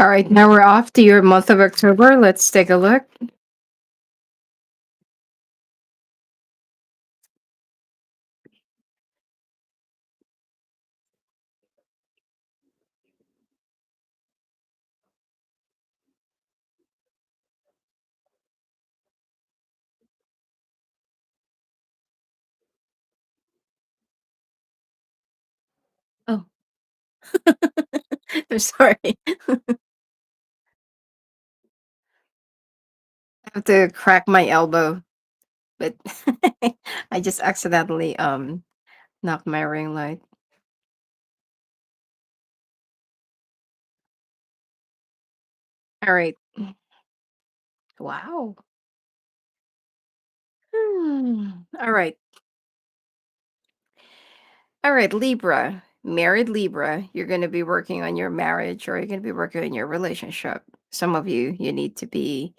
All right, now we're off to your month of October. Let's take a look. Oh, I'm sorry. I have to crack my elbow, but I just accidentally knocked my ring light. All right. Wow. All right. All right, Libra. Married Libra, you're going to be working on your marriage or you're going to be working on your relationship. Some of you, you need to be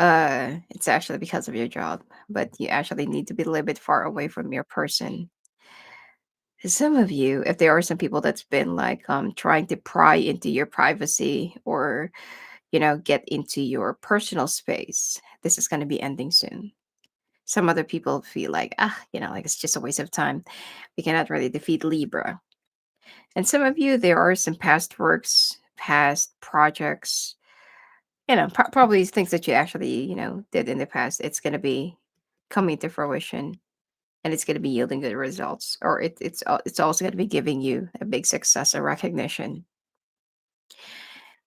it's actually because of your job, but you actually need to be a little bit far away from your person. Some of you, if there are some people that's been like trying to pry into your privacy or get into your personal space, this is going to be ending soon. Some other people feel like like it's just a waste of time. We cannot really defeat Libra. And some of you, there are some past works, past projects, probably things that you actually did in the past. It's going to be coming to fruition and it's going to be yielding good results, or it's also going to be giving you a big success and recognition.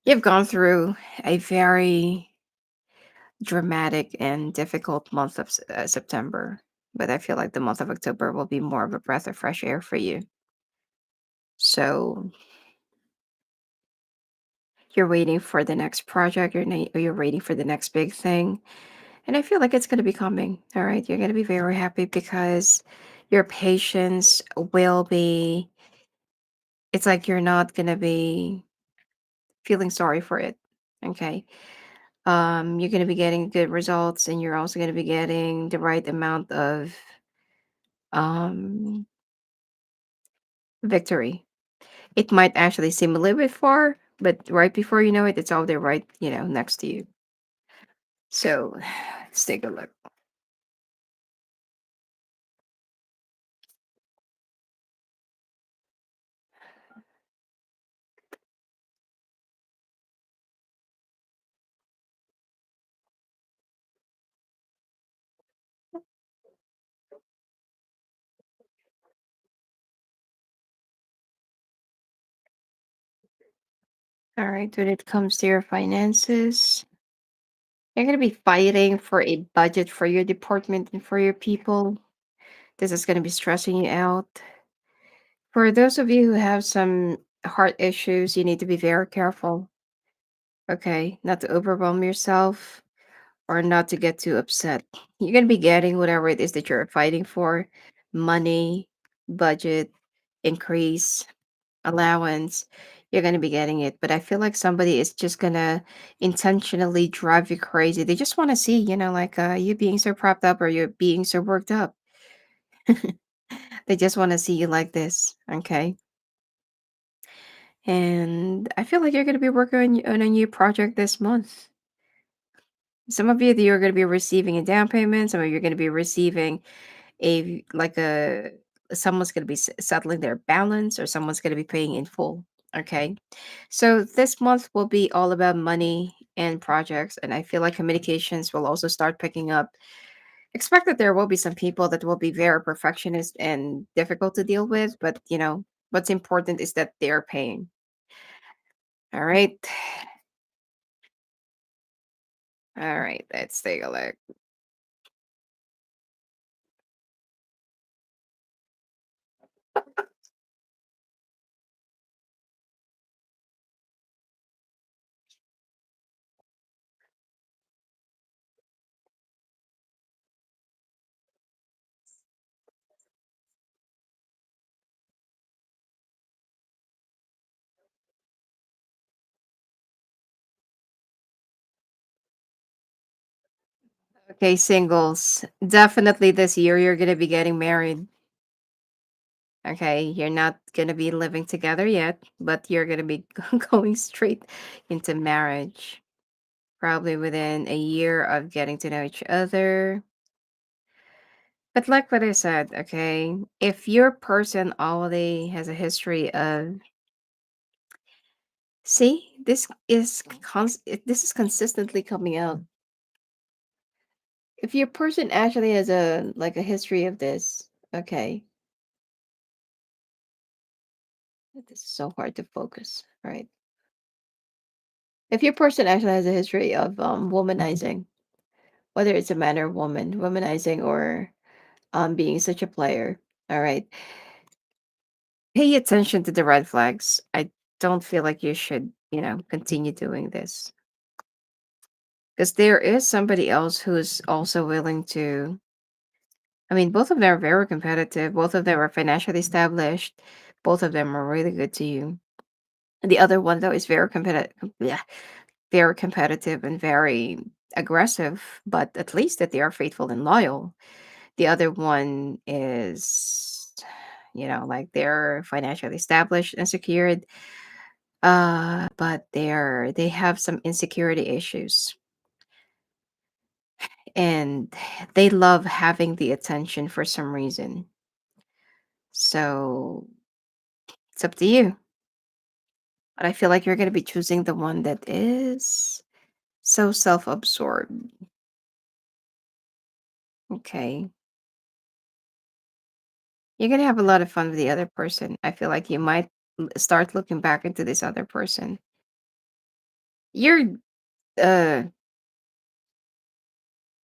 You've gone through a very dramatic and difficult month of September, but I feel like the month of October will be more of a breath of fresh air for you. So you're waiting for the next project, you're waiting for the next big thing, and I feel like it's going to be coming. All right, you're going to be very happy because your patience will be. It's like you're not going to be feeling sorry for it. Okay. You're going to be getting good results and you're also going to be getting the right amount of um victory. It might actually seem a little bit far, but right before you know it, it's all there right, next to you. So let's take a look. All right, when it comes to your finances, you're going to be fighting for a budget for your department and for your people. This is going to be stressing you out. For those of you who have some heart issues, you need to be very careful, okay? Not to overwhelm yourself or not to get too upset. You're going to be getting whatever it is that you're fighting for: money, budget, increase, allowance. You're going to be getting it. But I feel like somebody is just going to intentionally drive you crazy. They just want to see, like you being so propped up or you being so worked up. They just want to see you like this, okay? And I feel like you're going to be working on a new project this month. Some of you, you're going to be receiving a down payment. Some of you are going to be receiving a like a someone's going to be settling their balance, or someone's going to be paying in full. Okay, so this month will be all about money and projects, and I feel like communications will also start picking up. Expect that there will be some people that will be very perfectionist and difficult to deal with, but what's important is that they're paying. All right. All right, let's take a look. Okay, singles. Definitely this year you're going to be getting married. Okay, you're not gonna be living together yet, but you're gonna be going straight into marriage. Probably within a year of getting to know each other. But like what I said, okay, if your person already has a history of, see, this is consistently coming out. If your person actually has a like a history of this, okay, this is so hard to focus, right? If your person actually has a history of womanizing, whether it's a man or woman, womanizing or being such a player, all right, pay attention to the red flags. I don't feel like you should, continue doing this because there is somebody else who's also willing to. I mean, both of them are very competitive. Both of them are financially established. Both of them are really good to you. And the other one, though, is very competitive. Yeah, very competitive and very aggressive. But at least that they are faithful and loyal. The other one is, like they're financially established and secured. But they have some insecurity issues, and they love having the attention for some reason. So it's up to you. But I feel like you're gonna be choosing the one that is so self-absorbed. Okay. You're gonna have a lot of fun with the other person. I feel like you might start looking back into this other person. You're uh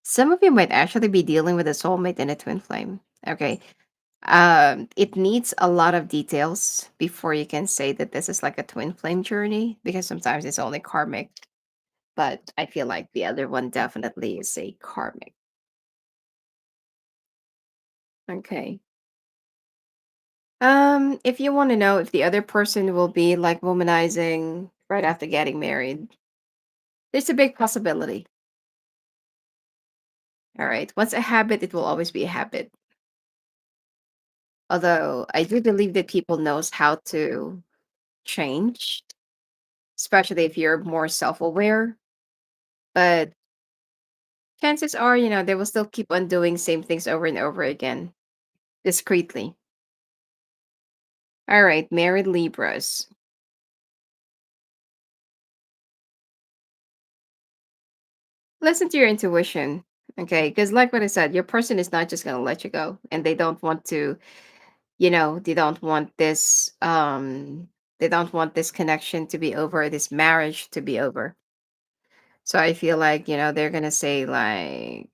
some of you might actually be dealing with a soulmate and a twin flame. Okay. It needs a lot of details before you can say that this is like a twin flame journey because sometimes it's only karmic. But I feel like the other one definitely is a karmic. Okay. If you want to know if the other person will be like womanizing right after getting married, there's a big possibility. All right. Once a habit, it will always be a habit. Although I do believe that people knows how to change, especially if you're more self-aware. But chances are, they will still keep on doing same things over and over again, discreetly. All right, married Libras. Listen to your intuition, okay? Because like what I said, your person is not just gonna let you go, and they don't want to, they don't want this, they don't want this connection to be over, this marriage to be over. So I feel like, they're gonna say like,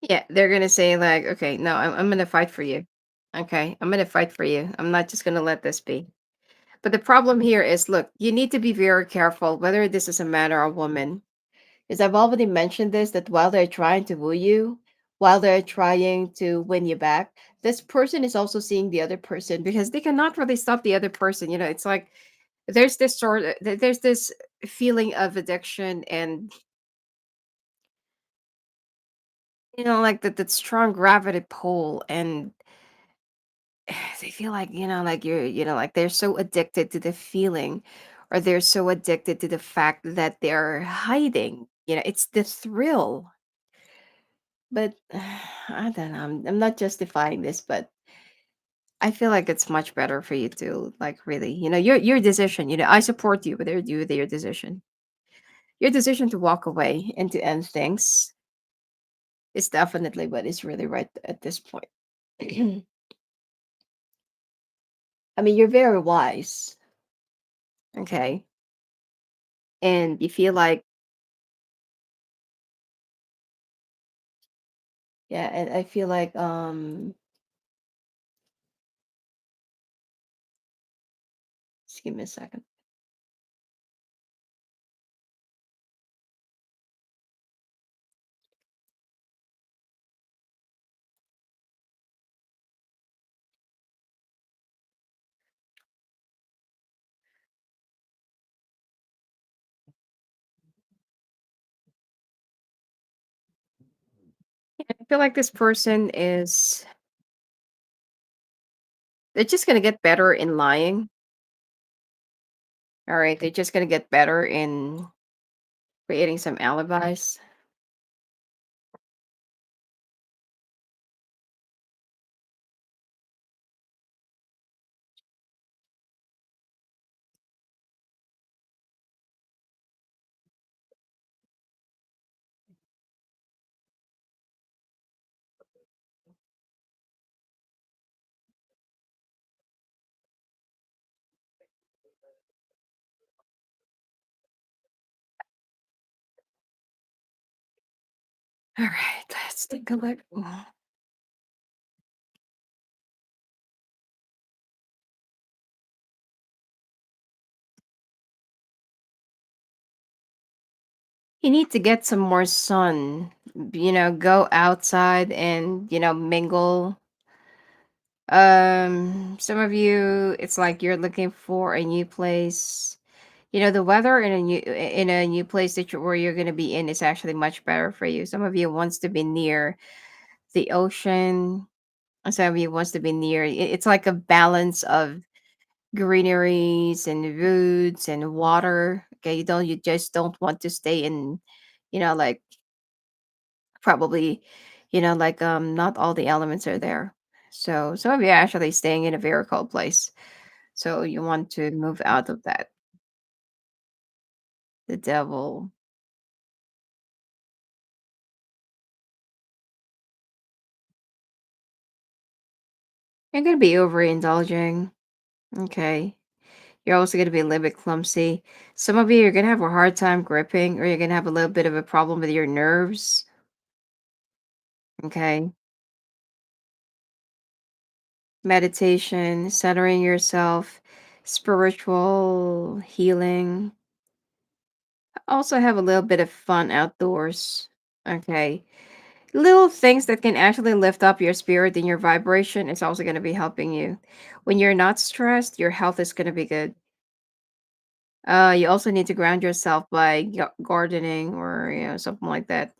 yeah, they're gonna say like, okay, no, I'm gonna fight for you. Okay, I'm gonna fight for you. I'm not just gonna let this be. But the problem here is, look, you need to be very careful whether this is a man or a woman. Because I've already mentioned this that while they're trying to woo you, while they're trying to win you back, this person is also seeing the other person because they cannot really stop the other person. It's like there's this feeling of addiction and like that strong gravity pull and they feel like like you're like they're so addicted to the feeling or they're so addicted to the fact that they're hiding. It's the thrill. But I don't know, I'm not justifying this, but I feel like it's much better for you to like really your decision. I support you with your decision. Your decision to walk away and to end things is definitely what is really right at this point. I mean, you're very wise, okay? And you feel like, yeah, and I feel like, just give me a second. I feel like this person is they're just gonna get better in lying. All right, they're just gonna get better in creating some alibis. All right, let's take a look. You need to get some more sun. Go outside and mingle. Some of you, it's like you're looking for a new place. The weather in a new place where you're going to be in is actually much better for you. Some of you wants to be near the ocean. And some of you wants to be near. It's like a balance of greeneries and woods and water. Okay, you just don't want to stay in, like probably, not all the elements are there. So some of you are actually staying in a very cold place. So you want to move out of that. The devil. You're gonna be overindulging. Okay. You're also gonna be a little bit clumsy. Some of you are gonna have a hard time gripping, or you're gonna have a little bit of a problem with your nerves. Okay. Meditation, centering yourself, spiritual healing. Also have a little bit of fun outdoors. Okay. Little things that can actually lift up your spirit and your vibration is also going to be helping you. When you're not stressed, your health is going to be good. You also need to ground yourself by gardening or something like that.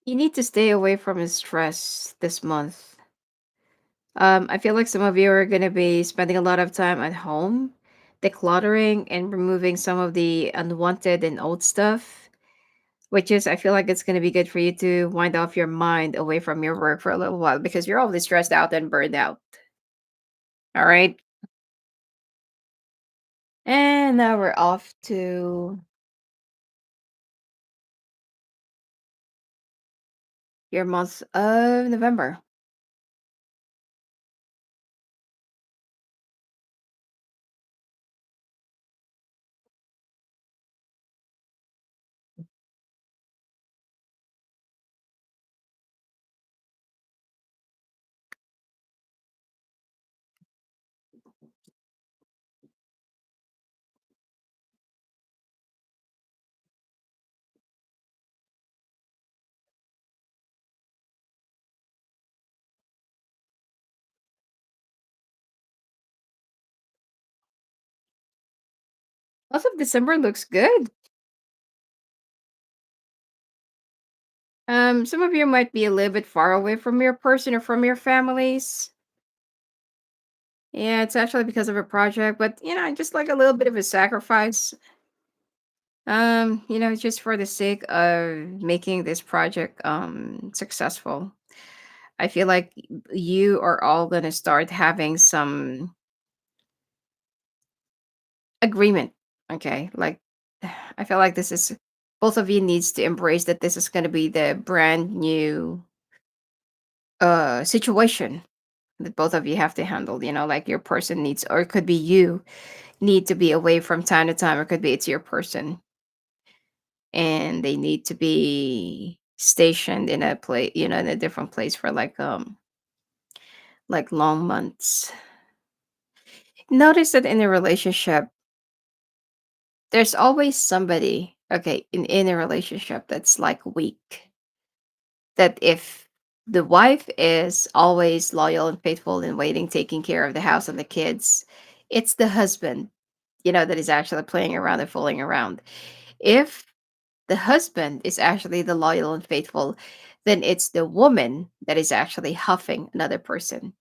You need to stay away from stress this month. I feel like some of you are going to be spending a lot of time at home, decluttering and removing some of the unwanted and old stuff, which is, I feel like it's going to be good for you to wind off your mind away from your work for a little while because you're always stressed out and burned out. All right. And now we're off to your month of November. Month of December looks good. Some of you might be a little bit far away from your person or from your families. Yeah, it's actually because of a project, but just like a little bit of a sacrifice. Just for the sake of making this project successful. I feel like you are all gonna start having some agreement. Okay. Like I feel like this is both of you needs to embrace that this is gonna be the brand new situation that both of you have to handle. Like your person needs, or it could be you need to be away from time to time, or it could be it's your person and they need to be stationed in a place, in a different place for like like long months. Notice that in a relationship, there's always somebody, okay, in a relationship that's like weak. That if the wife is always loyal and faithful and waiting, taking care of the house and the kids, it's the husband, that is actually playing around and fooling around. If the husband is actually the loyal and faithful, then it's the woman that is actually huffing another person.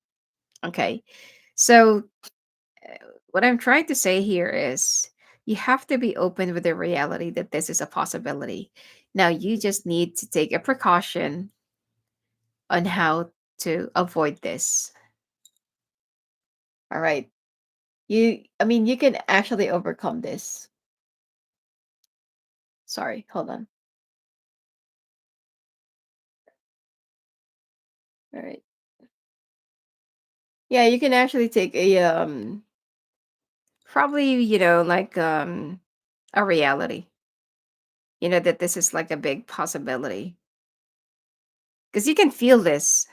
Okay. So, what I'm trying to say here is you have to be open with the reality that this is a possibility. Now, you just need to take a precaution on how to avoid this. All right. I mean, you can actually overcome this. Sorry, hold on. All right. Yeah, you can actually take probably, like a reality, that this is like a big possibility. Because you can feel this.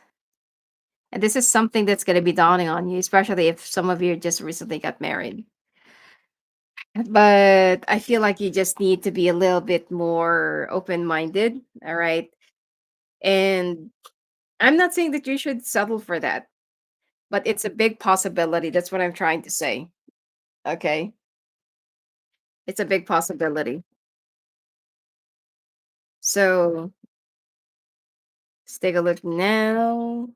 And this is something that's going to be dawning on you, especially if some of you just recently got married. But I feel like you just need to be a little bit more open minded. All right. And I'm not saying that you should settle for that, but it's a big possibility. That's what I'm trying to say. Okay. It's a big possibility. So let's take a look now.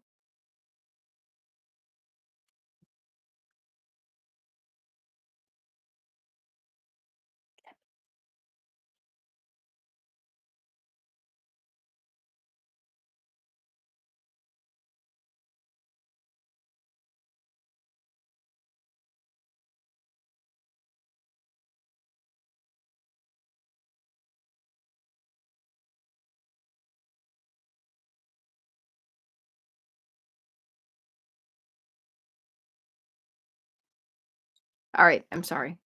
All right. I'm sorry.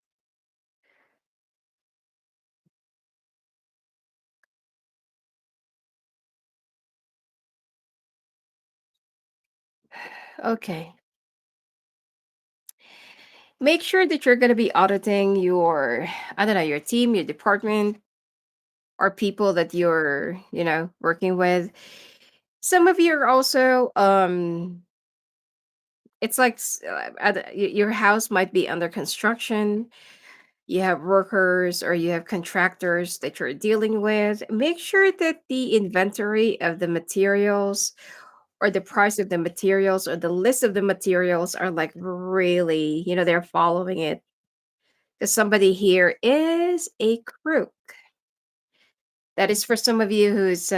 Okay. Make sure that you're going to be auditing your, I don't know, your team, your department, or people that you're, working with. Some of you are also, it's like your house might be under construction. You have workers or you have contractors that you're dealing with. Make sure that the inventory of the materials or the price of the materials or the list of the materials are like really, they're following it. Because somebody here is a crook. That is for some of you who's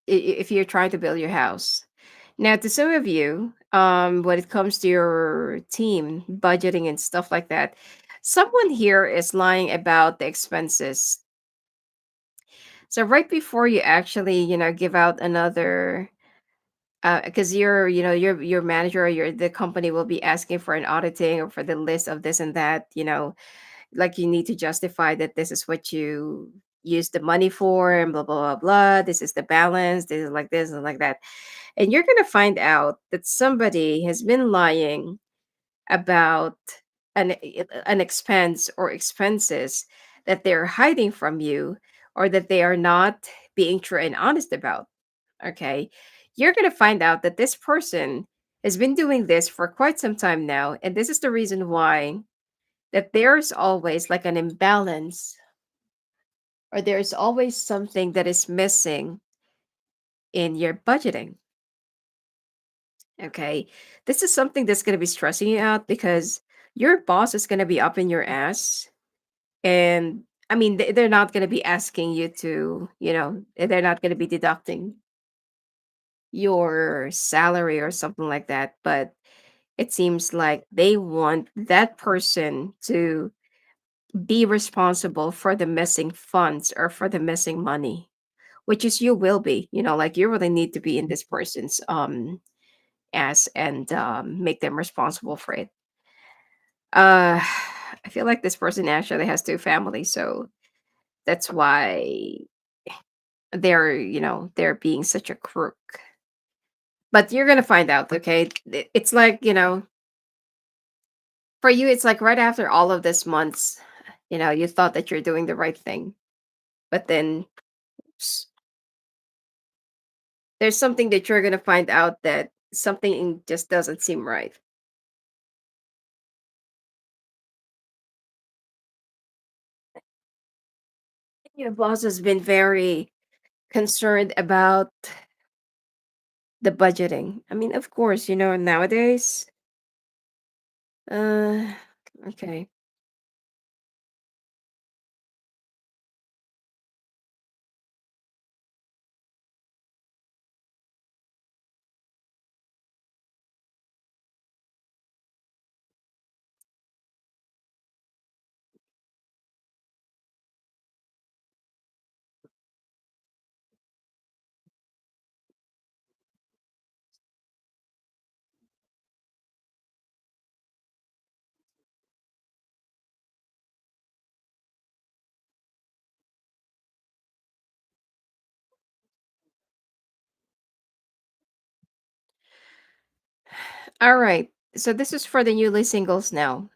if you're trying to build your house. Now, to some of you, when it comes to your team budgeting and stuff like that, someone here is lying about the expenses. So right before you actually, give out another, because your manager or the company will be asking for an auditing or for the list of this and that, like you need to justify that this is what you use the money for and blah blah blah blah. This is the balance. This is like this and like that. And you're going to find out that somebody has been lying about an expense or expenses that they're hiding from you or that they are not being true and honest about. Okay. You're going to find out that this person has been doing this for quite some time now. And this is the reason why that there's always like an imbalance or there's always something that is missing in your budgeting. Okay. This is something that's going to be stressing you out because your boss is going to be up in your ass. And I mean, they're not going to be asking you to, they're not going to be deducting your salary or something like that. But it seems like they want that person to be responsible for the missing funds or for the missing money, which is you will be, like you really need to be in this person's ass and make them responsible for it. I feel like this person actually has two families, so that's why they're being such a crook. But you're gonna find out, okay? It's like, for you, it's like right after all of this months, you thought that you're doing the right thing, but then s- there's something that you're gonna find out that something just doesn't seem right. Your boss has been very concerned about the budgeting. I mean, of course, nowadays, uh, okay. All right. So this is for the newly singles now,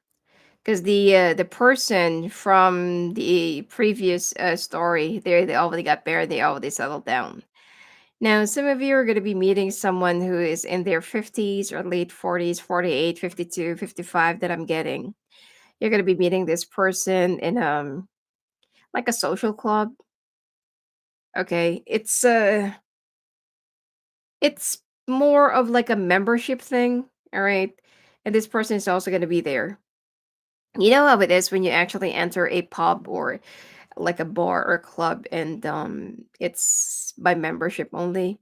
because the person from the previous story, they already got married, they already settled down. Now, some of you are going to be meeting someone who is in their 50s or late 40s, 48, 52, 55. That I'm getting. You're going to be meeting this person in like a social club. Okay, it's more of like a membership thing, all right? And this person is also going to be there. You know how it is when you actually enter a pub or like a bar or club, and it's by membership only.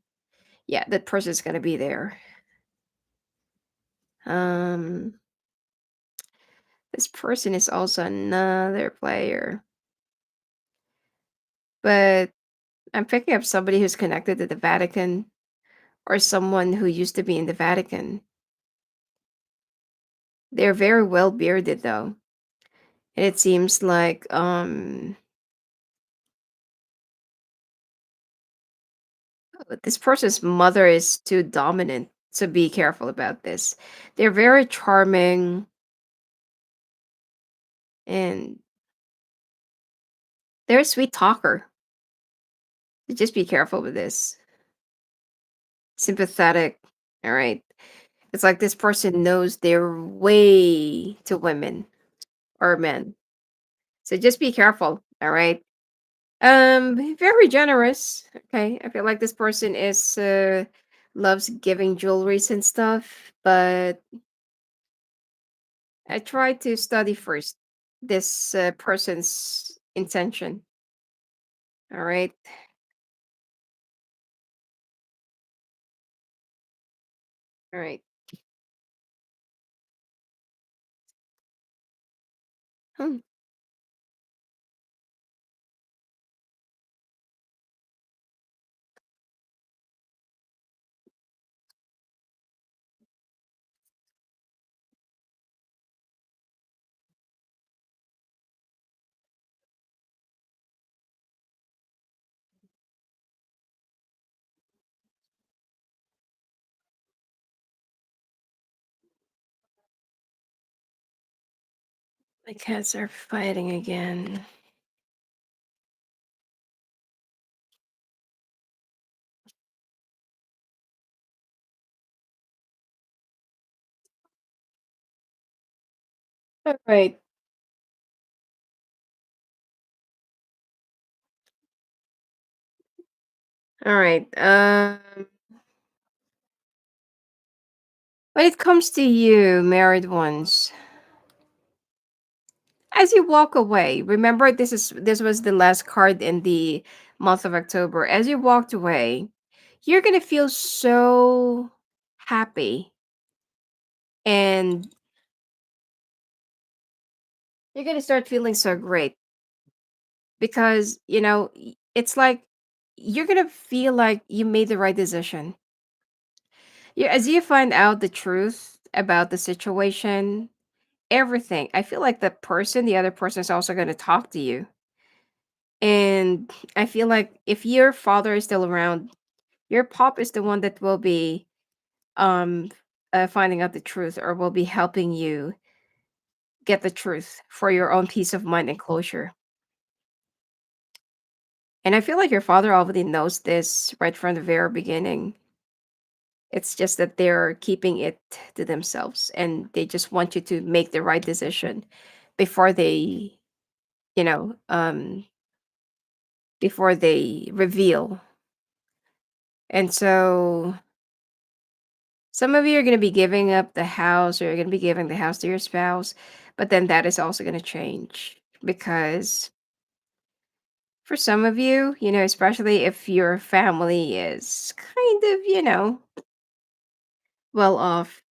Yeah, that person is going to be there. Um this person is also another player, but I'm picking up somebody who's connected to the Vatican or someone who used to be in the Vatican. They're very well bearded though. And it seems like this person's mother is too dominant, so be careful about this. They're very charming, and they're a sweet talker. So just be careful with this. Sympathetic. All right. It's like this person knows their way to women or men. So just be careful. All right. Very generous. Okay. I feel like this person is loves giving jewelries and stuff, but I try to study first this person's intention. All right. All right. Hmm. My cats are fighting again. All right. All right. When it comes to you, married ones, as you walk away, remember this was the last card in the month of October. As you walked away, you're gonna feel so happy, and you're gonna start feeling so great because it's like you're gonna feel like you made the right decision. As you find out the truth about the situation, everything. I feel like the other person is also gonna talk to you. And I feel like if your father is still around, your pop is the one that will be um finding out the truth, or will be helping you get the truth for your own peace of mind and closure. And I feel like your father already knows this right from the very beginning. It's just that they're keeping it to themselves, and they just want you to make the right decision before they, you know, before they reveal. And so some of you are going to be giving up the house, or you're going to be giving the house to your spouse, but then that is also going to change because for some of you, especially if your family is kind of, well off,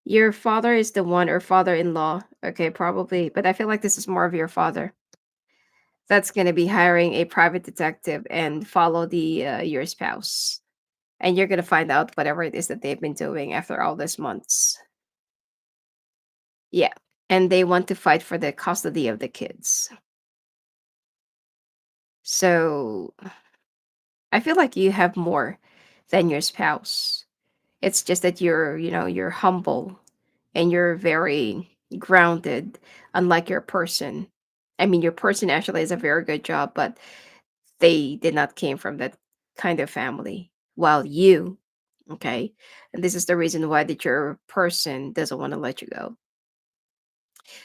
your father is the one, or father-in-law, okay, probably, but I feel like this is more of your father that's going to be hiring a private detective and follow the your spouse. And you're going to find out whatever it is that they've been doing after all these months. Yeah. And they want to fight for the custody of the kids. So I feel like you have more than your spouse. It's just that you're humble and you're very grounded, unlike your person. I mean, your person actually is a very good job, but they did not came from that kind of family. While you, okay, and this is the reason why that your person doesn't want to let you go.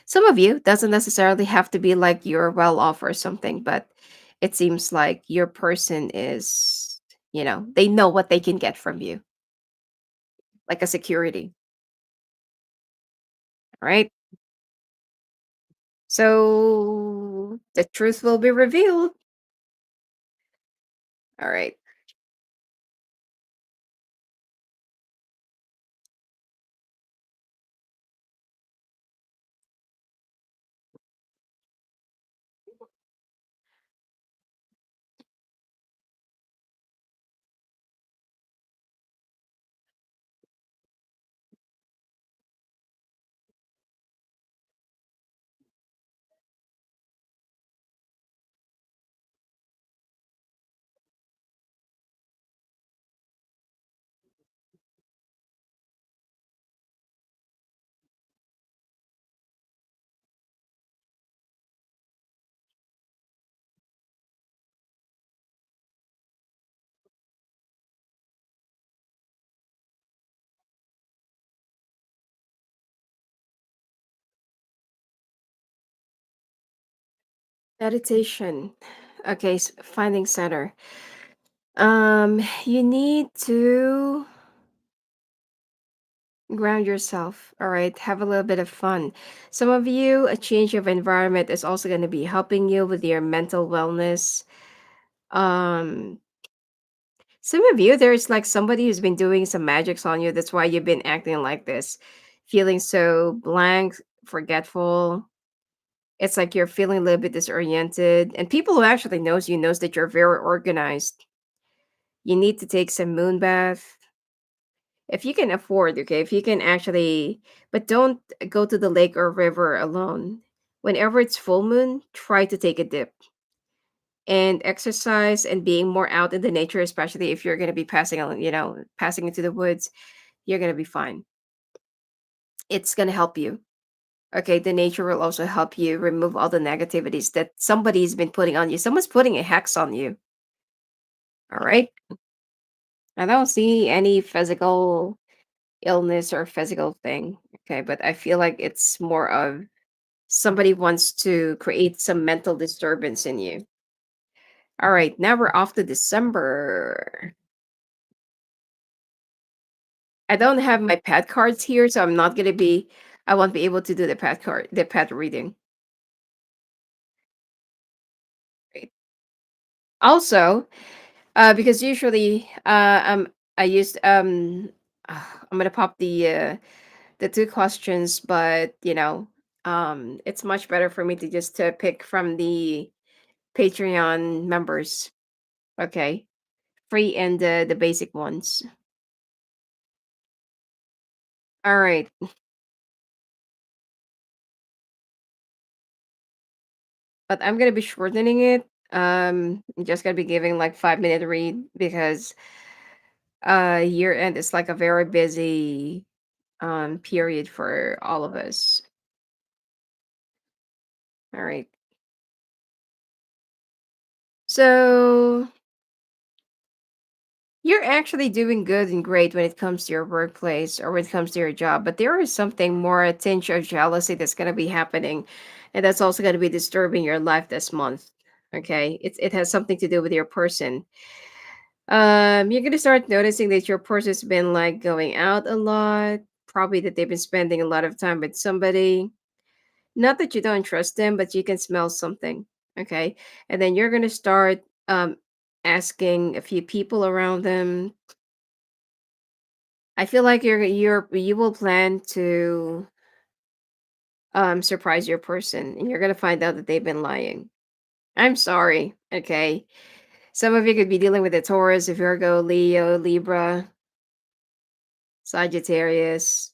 Some of you doesn't necessarily have to be like you're well off or something, but it seems like your person is, they know what they can get from you, like a security, right? So the truth will be revealed. All right. Meditation. Okay, finding center. You need to ground yourself. All right, have a little bit of fun. Some of you, a change of environment is also going to be helping you with your mental wellness. Um, some of you, there's like somebody who's been doing some magics on you. That's why you've been acting like this, feeling so blank, forgetful. It's like you're feeling a little bit disoriented. And people who actually knows that you're very organized. You need to take some moon bath if you can afford, okay? If you can actually, but don't go to the lake or river alone. Whenever it's full moon, try to take a dip and exercise and being more out in the nature, especially if you're going to be passing into the woods, you're going to be fine. It's going to help you. Okay, the nature will also help you remove all the negativities that somebody's been putting on you. Someone's putting a hex on you. All right. I don't see any physical illness or physical thing. Okay, but I feel like it's more of somebody wants to create some mental disturbance in you. All right, now we're off to December. I don't have my pet cards here, so I won't be able to do the pet reading. Right. Also, because usually, I used, I'm gonna pop the two questions, but it's much better for me to just pick from the Patreon members. Okay. Free and the basic ones. All right. But I'm gonna be shortening it. I'm just gonna be giving like 5-minute read because Year end is like a very busy period for all of us. All right. So you're actually doing good and great when it comes to your workplace or when it comes to your job, but there is something more, a tinge of jealousy that's going to be happening, and that's also going to be disturbing your life this month. Okay, it has something to do with your person. You're gonna start noticing that your person's been like going out a lot. Probably that they've been spending a lot of time with somebody. Not that you don't trust them, but you can smell something. Okay, and then you're gonna start asking a few people around them. I feel like you will plan to surprise your person, and you're gonna find out that they've been lying. I'm sorry. Okay, some of you could be dealing with a Taurus, a Virgo, Leo, Libra, Sagittarius,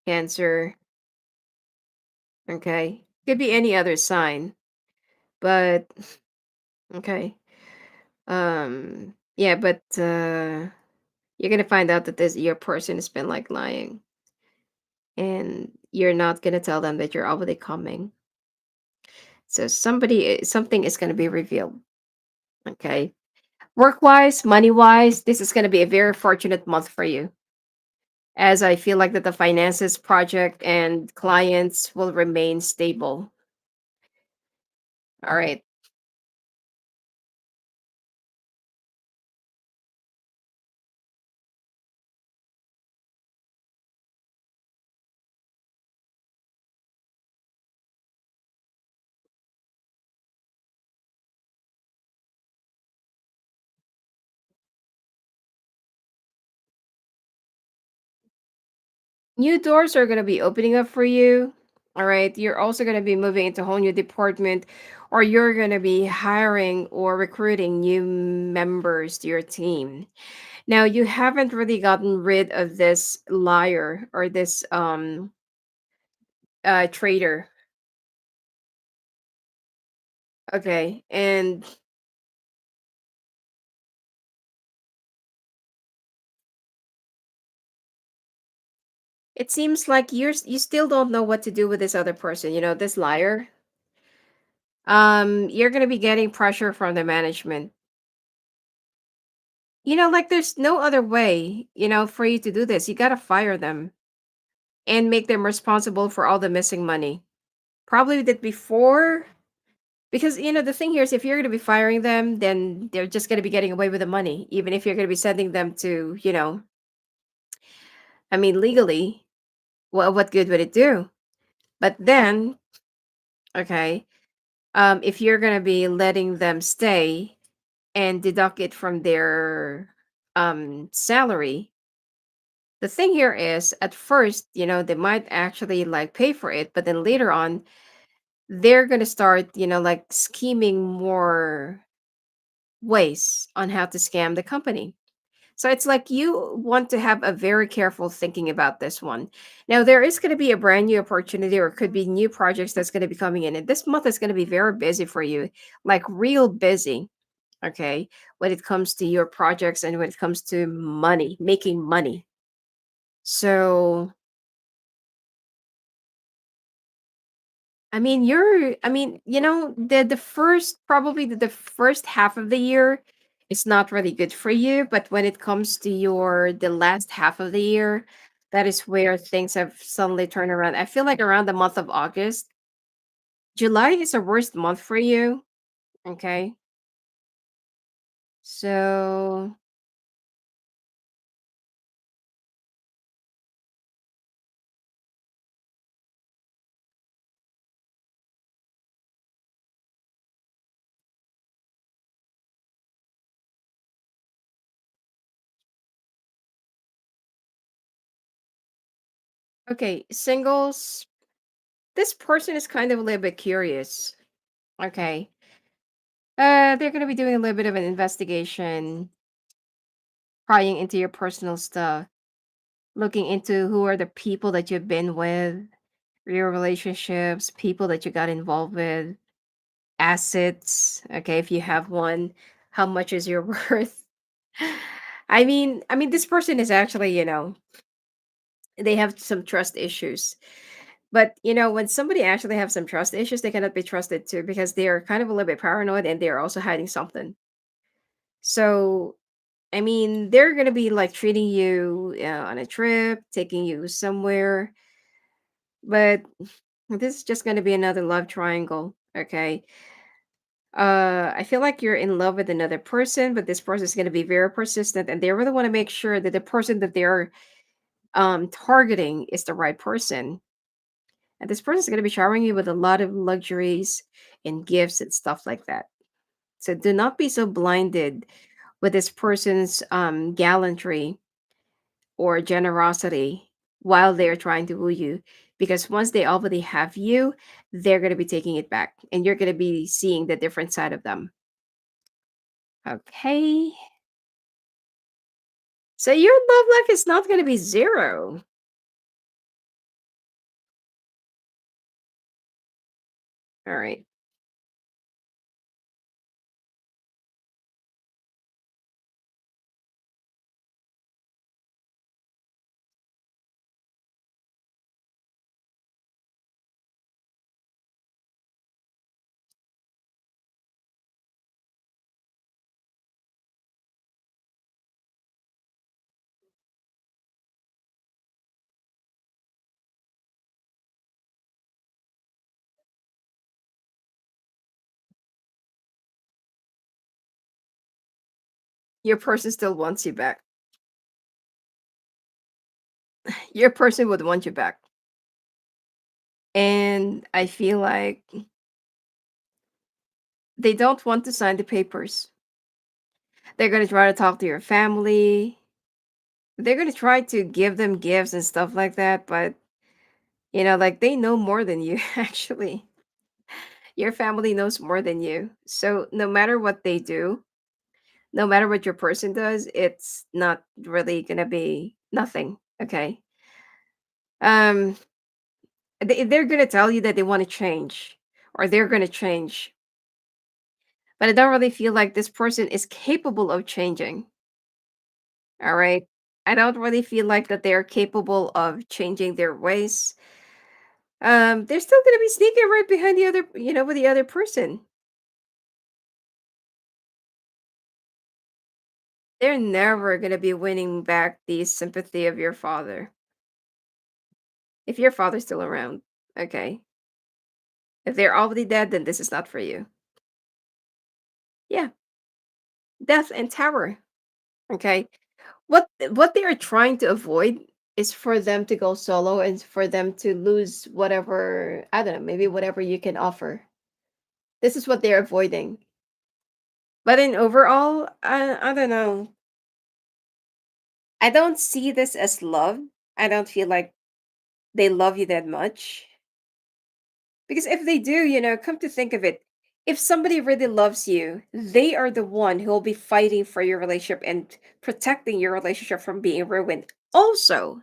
Cancer. Okay, could be any other sign, but okay. Yeah, but you're gonna find out that this your person has been like lying, and you're not gonna tell them that you're already coming. So something is gonna be revealed. Okay. Work wise, money wise, this is gonna be a very fortunate month for you. As I feel like that the finances, project, and clients will remain stable. All right. New doors are going to be opening up for you. All right. You're also going to be moving into a whole new department, or you're going to be hiring or recruiting new members to your team. Now, you haven't really gotten rid of this liar or this traitor. Okay. And it seems like you still don't know what to do with this other person, this liar. You're going to be getting pressure from the management. Like there's no other way, for you to do this. You got to fire them and make them responsible for all the missing money. Probably that before, because the thing here is if you're going to be firing them, then they're just going to be getting away with the money, even if you're going to be sending them to, I mean, legally, well, what good would it do? But then, okay, if you're going to be letting them stay and deduct it from their salary. The thing here is, at first, they might actually like pay for it, but then later on, they're gonna start, like scheming more ways on how to scam the company. So it's like you want to have a very careful thinking about this one. Now, there is going to be a brand new opportunity, or could be new projects that's going to be coming in. And this month is going to be very busy for you, like real busy. Okay. When it comes to your projects and when it comes to money, making money. So the first probably the first half of the year is not really good for you, but when it comes to the last half of the year, that is where things have suddenly turned around. I feel like around the month of August, July is a worst month for you. Okay. So, okay, singles, this person is kind of a little bit curious. Okay. They're going to be doing a little bit of an investigation, prying into your personal stuff, looking into who are the people that you've been with, your relationships, people that you got involved with, assets. Okay, if you have one, how much is your worth? I mean, this person is actually, they have some trust issues. But when somebody actually have some trust issues, they cannot be trusted too because they are kind of a little bit paranoid and they're also hiding something. So, I mean, they're gonna be like treating you on a trip, taking you somewhere, but this is just gonna be another love triangle. Okay. I feel like you're in love with another person, but this person is gonna be very persistent, and they really want to make sure that the person that they're targeting is the right person. And this person is going to be showering you with a lot of luxuries and gifts and stuff like that. So do not be so blinded with this person's gallantry or generosity while they're trying to woo you. Because once they already have you, they're going to be taking it back and you're going to be seeing the different side of them. Okay. So your love life is not going to be zero. All right. Your person still wants you back. Your person would want you back. And I feel like they don't want to sign the papers. They're gonna try to talk to your family. They're gonna try to give them gifts and stuff like that, but like they know more than you, actually. Your family knows more than you. So no matter what they do, no matter what your person does, it's not really gonna be nothing. Okay. Um they're gonna tell you that they want to change or they're gonna change. But I don't really feel like this person is capable of changing. All right. I don't really feel like that they're capable of changing their ways. They're still gonna be sneaking right behind the other, with the other person. They're never gonna be winning back the sympathy of your father. If your father's still around, okay. If they're already dead, then this is not for you. Yeah, death and terror. Okay. What they are trying to avoid is for them to go solo and for them to lose whatever, I don't know, maybe whatever you can offer. This is what they're avoiding. But in overall, I don't know. I don't see this as love. I don't feel like they love you that much. Because if they do, come to think of it, if somebody really loves you, they are the one who will be fighting for your relationship and protecting your relationship from being ruined. Also,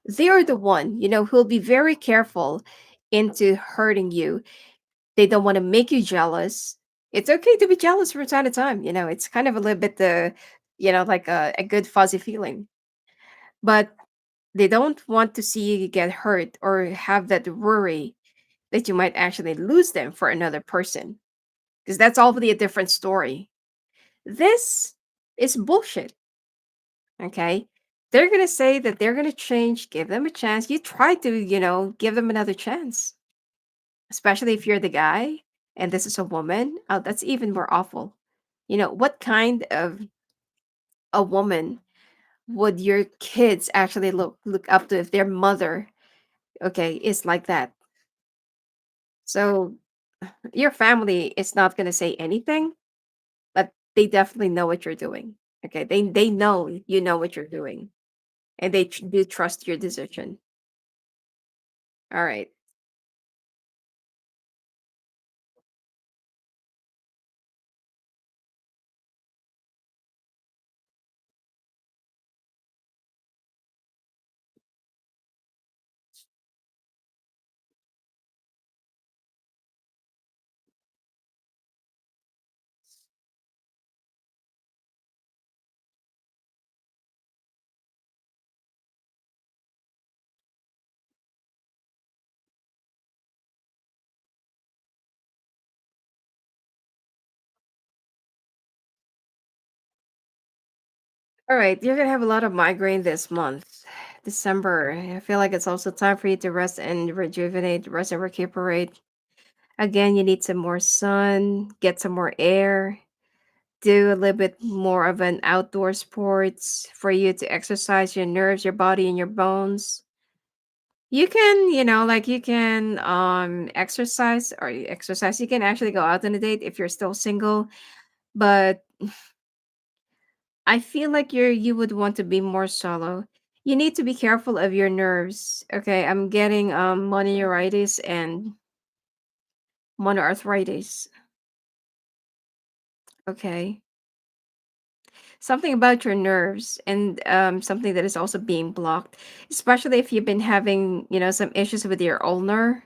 they are the one, who'll be very careful into hurting you. They don't want to make you jealous. It's okay to be jealous from time to time. It's kind of a little bit like a good fuzzy feeling. But they don't want to see you get hurt or have that worry that you might actually lose them for another person. Because that's already a different story. This is bullshit. Okay. They're going to say that they're going to change, give them a chance. You try to, give them another chance, especially if you're the guy and this is a woman. Oh, that's even more awful. What kind of a woman would your kids actually look up to if their mother, okay, is like that? So your family is not going to say anything, but they definitely know what you're doing. Okay, they know you know what you're doing, and they do trust your decision. All right. All right, you're gonna have a lot of migraine this month, December. I feel like it's also time for you to rest and rejuvenate, rest and recuperate. Again, you need some more sun, get some more air, do a little bit more of an outdoor sports for you to exercise your nerves, your body, and your bones. You can, like you can exercise or you exercise. You can actually go out on a date if you're still single, but I feel like you would want to be more solo. You need to be careful of your nerves. Okay, I'm getting mononeuritis and monoarthritis. Okay. Something about your nerves and something that is also being blocked, especially if you've been having, some issues with your ulnar.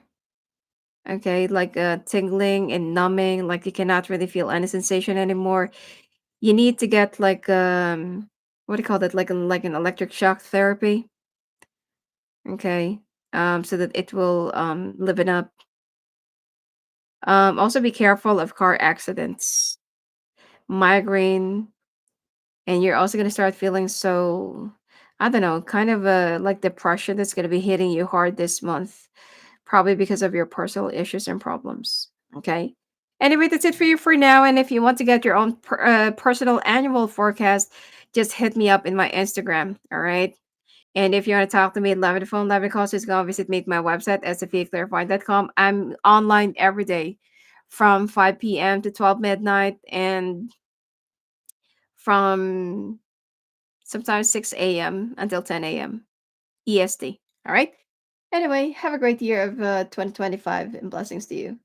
Okay, like tingling and numbing, like you cannot really feel any sensation anymore. You need to get like what do you call that? Like an electric shock therapy. Okay. So that it will liven up. Also be careful of car accidents, migraine, and you're also gonna start feeling so, I don't know, kind of like depression that's gonna be hitting you hard this month, probably because of your personal issues and problems. Okay. Anyway, that's it for you for now. And if you want to get your own personal annual forecast, just hit me up in my Instagram. All right. And if you want to talk to me live on the phone, live in calls, just go and visit me at my website, sophiaclairvoyant.com. I'm online every day from 5 p.m. to 12 midnight and from sometimes 6 a.m. until 10 a.m. EST. All right. Anyway, have a great year of 2025 and blessings to you.